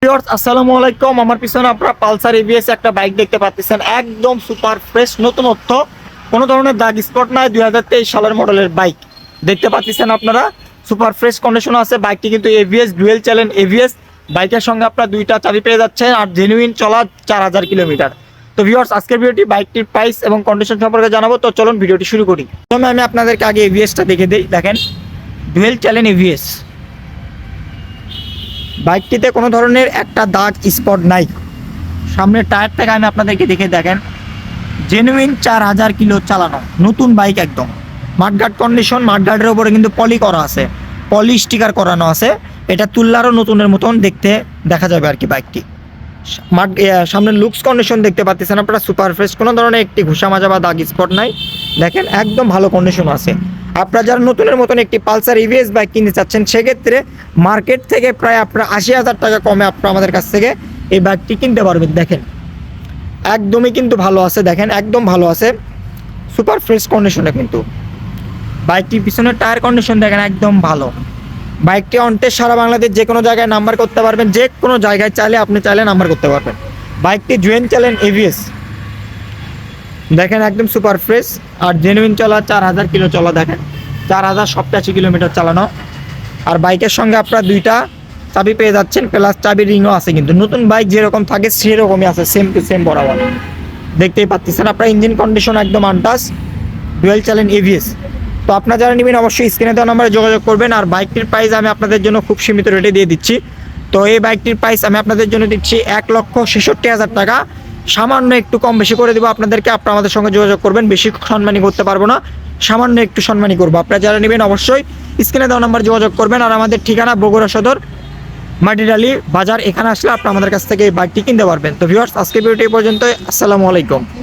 Viewers আসসালামু আলাইকুম। আমার পিছনে আপনারা পালসার এবিএস একটা বাইক দেখতে পাচ্ছেন, একদম সুপার ফ্রেশ নতুনত্ব, কোনো ধরনের দাগ স্পট নাই। 2023 সালের মডেলের বাইক দেখতে পাচ্ছেন আপনারা, সুপার ফ্রেশ কন্ডিশন আছে। বাইকটি কিন্তু এবিএস ডুয়েল চ্যানেল এবিএস, বাইকের সঙ্গে আপনারা দুইটা চাবি পেয়ে যাচ্ছেন আর জেনুইন চলা 4000 কিলোমিটার। তো ভিউয়ার্স আজকের ভিডিওটি বাইকটির প্রাইস এবং কন্ডিশন সম্পর্কে জানাবো। তো চলুন ভিডিওটি শুরু করি। প্রথমে আমি আপনাদেরকে আগে এবিএসটা দেখে দিই। দেখেন ডুয়েল চ্যানেল এবিএস, বাইকটিতে কোনো ধরনের একটা দাগ স্পট নাই। সামনের টায়ার থেকে আমি আপনাদেরকে দেখে দেখেন, জেনুইন 4000 কিলো চালানো নতুন বাইক একদম। মাঠগার্ড কন্ডিশন, মাঠগার্ডের উপরে কিন্তু পলি করা আছে, পলি স্টিকার করানো আছে। এটা তুললারও নতুনের মতন দেখতে দেখা যাবে আর কি বাইকটি। সামনের লুকস কন্ডিশন দেখতে পাচ্ছেন আপনারা, সুপার ফ্রেশ, কোনো ধরনের একটি ঘুষা মাজা বা দাগ স্পট নাই। দেখেন একদম ভালো কন্ডিশন আছে। আপনারা যারা নতুনের মতন একটি পালসার ইভিএস বাইক কিনতে চাচ্ছেন, সেক্ষেত্রে মার্কেট থেকে প্রায় আপনারা 80,000 টাকা কমে আপনারা আমাদের কাছ থেকে এই বাইকটি কিনতে পারবেন। দেখেন একদমই কিন্তু ভালো আছে, দেখেন একদম ভালো আছে, সুপার ফ্রেশ কন্ডিশনে কিন্তু। বাইকটির পিছনের টায়ার কন্ডিশন দেখেন একদম ভালো। বাইকটি অনটেস্ট সারা বাংলাদেশ যে কোনো জায়গায় নাম্বার করতে পারবেন, যে কোনো জায়গায় চাইলে আপনি চাইলে নাম্বার করতে পারবেন। বাইকটি জুয়েন চ্যানেল এভিএস, দেখেন একদম সুপার ফ্রেশ আর জেনুইন চলা 4000 কিলো চলা। দেখেন 4087 কিলোমিটার চালানো। আর বাইকের সঙ্গে আপনারা দুইটা চাবি পেয়ে যাচ্ছেন, প্লাস চাবি রিংও আছে। কিন্তু নতুন বাইক যেরকম থাকে সেরকমই আছে, সেম টু সেম বরাবর দেখতেই পাচ্ছেন আপনারা। ইঞ্জিন কন্ডিশন একদম আনটাচ, ডুয়েল চ্যানেল এভিএস। তো আপনারা যারা নেবেন অবশ্যই স্ক্রিনে দেওয়া নাম্বারে যোগাযোগ করবেন। আর বাইকটির প্রাইস আমি আপনাদের জন্য খুব সীমিত রেটে দিয়ে দিচ্ছি। তো এই বাইকটির প্রাইস আমি আপনাদের জন্য দিচ্ছি 1,66,000 টাকা। সামান্য একটু কম বেশি করে দেবো আপনাদেরকে, আপনারা আমাদের সঙ্গে যোগাযোগ করবেন। বেশি সম্মানী করতে পারবো না, সামান্য একটু সম্মানী করবো। আপনারা যারা নেবেন অবশ্যই স্ক্রিনে দেওয়া নাম্বার যোগাযোগ করবেন। আর আমাদের ঠিকানা বগুড়া সদর মাটিডালি বাজার, এখানে আসলে আপনারা আমাদের কাছ থেকে এই বাইকটি কিনতে পারবেন। তো ভিউয়ার্স আজকের ভিডিওটি এই পর্যন্তই। আসসালামু আলাইকুম।